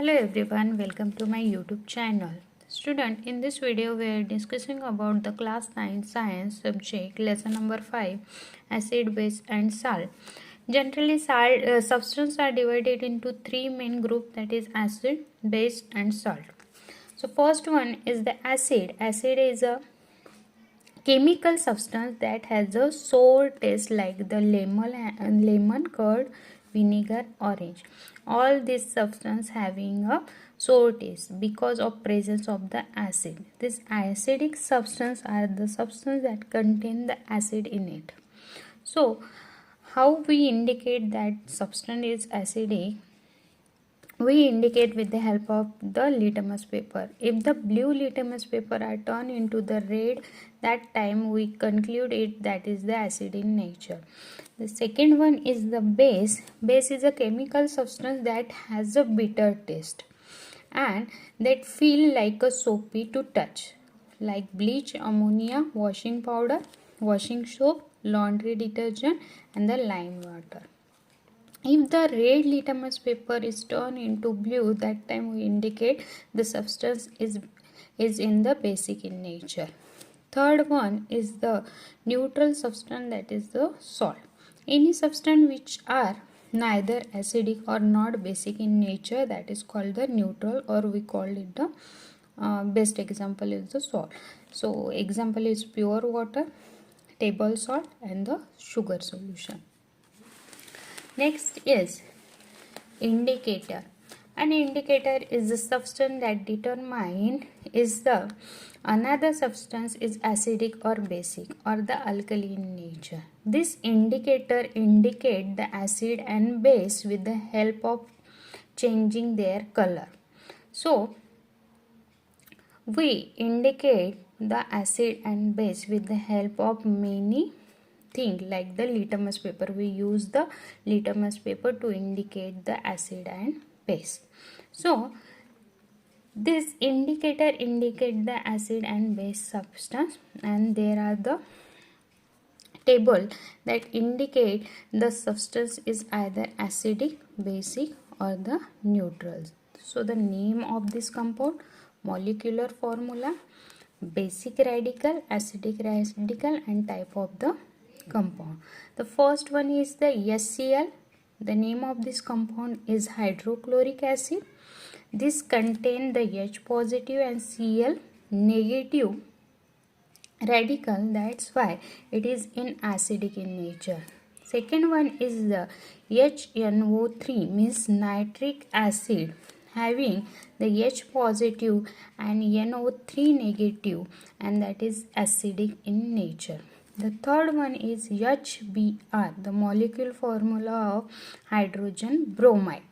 Hello everyone, welcome to my YouTube channel. Student, in this video we are discussing about the class 9 science subject lesson number 5 acid, base and salt. Generally substances are divided into three main groups, that is acid, base and salt. So first one is the acid. Acid is a chemical substance that has a sour taste like the lemon, curd, vinegar, orange. All these substances having a sour taste because of presence of the acid. These acidic substances are the substances that contain the acid in it. So how we indicate that substance is acidic? We indicate with the help of the litmus paper. If the blue litmus paper are turned into the red, that time we conclude it that is the acid in nature. The second one is the base. Base is a chemical substance that has a bitter taste and that feel like a soapy to touch, like bleach, ammonia, washing powder, washing soap, laundry detergent and the lime water. If the red litmus paper is turned into blue, that time we indicate the substance is in the basic in nature. Third one is the neutral substance, that is the salt. Any substance which are neither acidic or not basic in nature, that is called the neutral, or we call it the best example is the salt. So example is pure water, table salt and the sugar solution. Next is indicator. An indicator is a substance that determine is the another substance is acidic or basic or the alkali in nature. This indicator indicate the acid and base with the help of changing their color. So we indicate the acid and base with the help of many thing like the litmus paper. We use the litmus paper to indicate the acid and base. So this indicator indicate the acid and base substance, and there are the table that indicate the substance is either acidic, basic or the neutral. So the name of this compound, molecular formula, basic radical, acidic radical and type of the compound. The first one is the HCl. The name of this compound is hydrochloric acid. This contain the H positive and Cl negative radical, that's why it is in acidic in nature. Second one is the HNO3, means nitric acid, having the H positive and NO3 negative, and that is acidic in nature. The third one is HBr, the molecule formula of hydrogen bromide,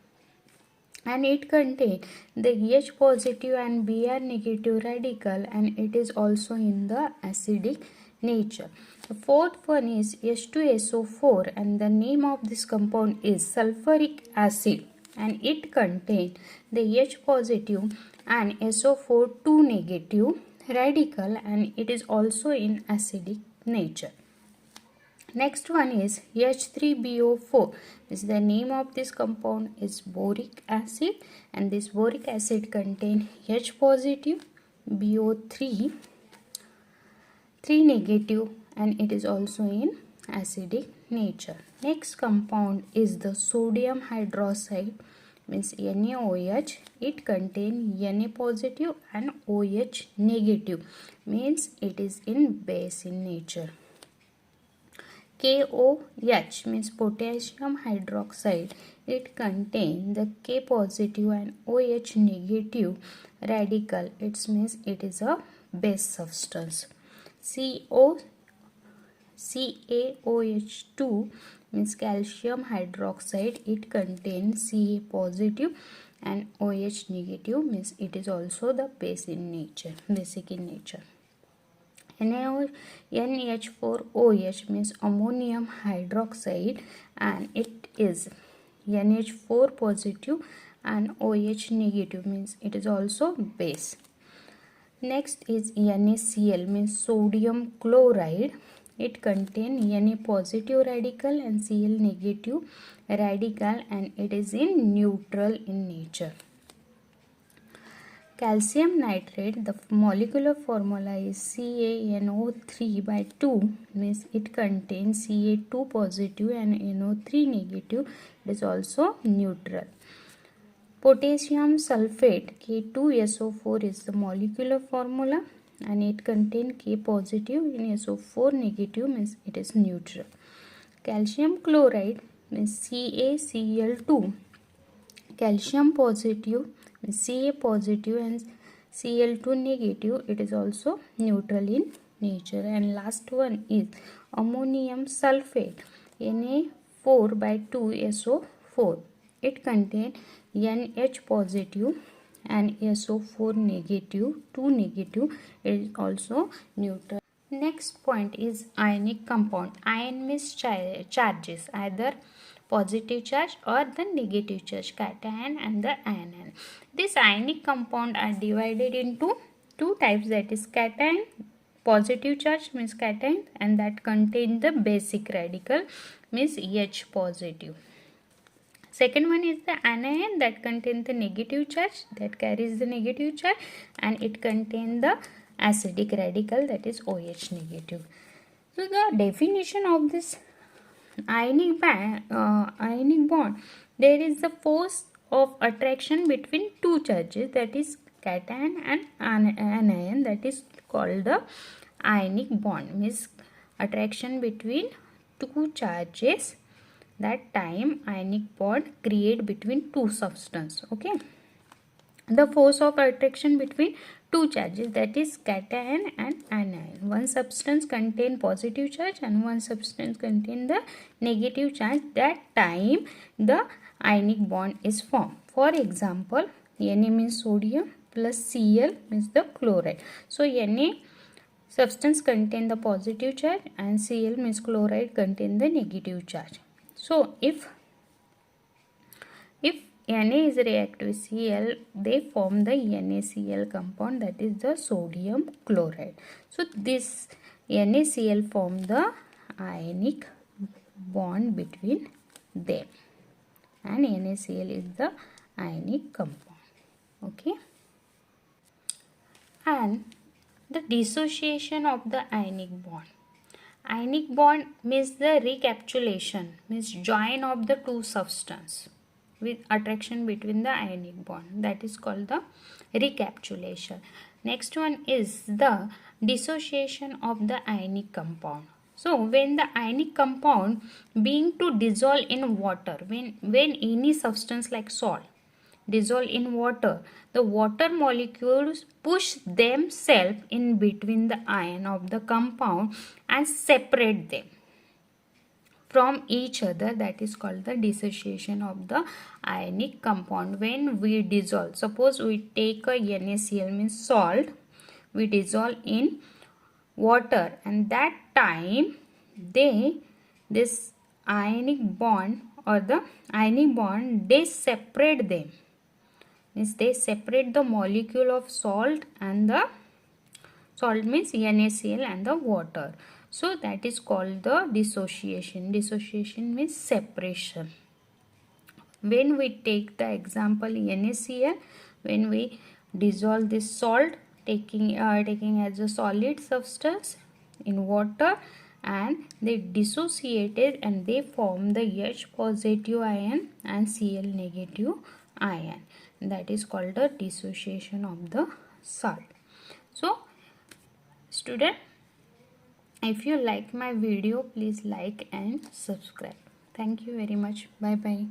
and it contains the H positive and Br negative radical, and it is also in the acidic nature. The fourth one is H2SO4, and the name of this compound is sulfuric acid, and it contains the H positive and SO4 2 negative radical, and it is also in acidic nature. Next one is H3BO4. Is the name of this compound is boric acid, and this boric acid contains H positive, BO3 3 negative, and it is also in acidic nature. Next compound is the sodium hydroxide, means NaOH. It contains Na positive and OH negative, means it is in base in nature. KOH means potassium hydroxide. It contains the K positive and OH negative radical. It means it is a base substance. CaOH2 means calcium hydroxide. It contains Ca positive and OH negative, means it is also the base in nature, basic in nature. NH4OH means ammonium hydroxide, and it is NH4 positive and OH negative, means it is also base. Next is NaCl, means sodium chloride. It contains Na positive radical and Cl negative radical, and it is in neutral in nature. Calcium nitrate, the molecular formula is CaNO3 by 2, means it contains Ca2 positive and NO3 negative. It is also neutral. Potassium sulfate K2SO4 is the molecular formula and it contains K positive and SO4 negative, means it is neutral. Calcium chloride means CaCl2. Calcium positive means Ca positive and Cl2 negative. It is also neutral in nature. And last one is ammonium sulfate Na4 by 2 SO4. It contains NH positive and SO4 negative, 2 negative. It is also neutral. Next point is ionic compound. Ion means charges, either positive charge or the negative charge, cation and the anion. These ionic compound are divided into two types, that is cation, positive charge means cation, and that contain the basic radical means H positive. Second one is the anion, that contains the negative charge, that carries the negative charge, and it contains the acidic radical, that is OH negative. So the definition of this ionic bond, there is the force of attraction between two charges, that is cation and anion, that is called the ionic bond, means attraction between two charges. That time ionic bond create between two substance. Okay, the force of attraction between two charges, that is cation and anion. One substance contain positive charge and one substance contain the negative charge. That time the ionic bond is formed. For example, Na means sodium plus Cl means the chloride. So Na substance contain the positive charge and Cl means chloride contain the negative charge. So if Na is react with Cl, they form the NaCl compound, that is the sodium chloride. So this NaCl form the ionic bond between them, and NaCl is the ionic compound. Okay, and the dissociation of the ionic bond. Ionic bond means the recapitulation, means join of the two substance with attraction between the ionic bond, that is called the recapitulation. Next one is the dissociation of the ionic compound. So when the ionic compound being to dissolve in water, when any substance like salt dissolve in water, the water molecules push themselves in between the ion of the compound and separate them from each other. That is called the dissociation of the ionic compound. When we dissolve, suppose we take a NaCl means salt, we dissolve in water, and that time this ionic bond or the ionic bond, they separate them, means they separate the molecule of salt, and the salt means NaCl and the water. So that is called the dissociation. Dissociation means separation. When we take the example NaCl, when we dissolve this salt, taking as a solid substance in water, and they dissociated and they form the H positive ion and Cl negative ion. That is called the dissociation of the salt. So student, if you like my video, please like and subscribe. Thank you very much. Bye bye.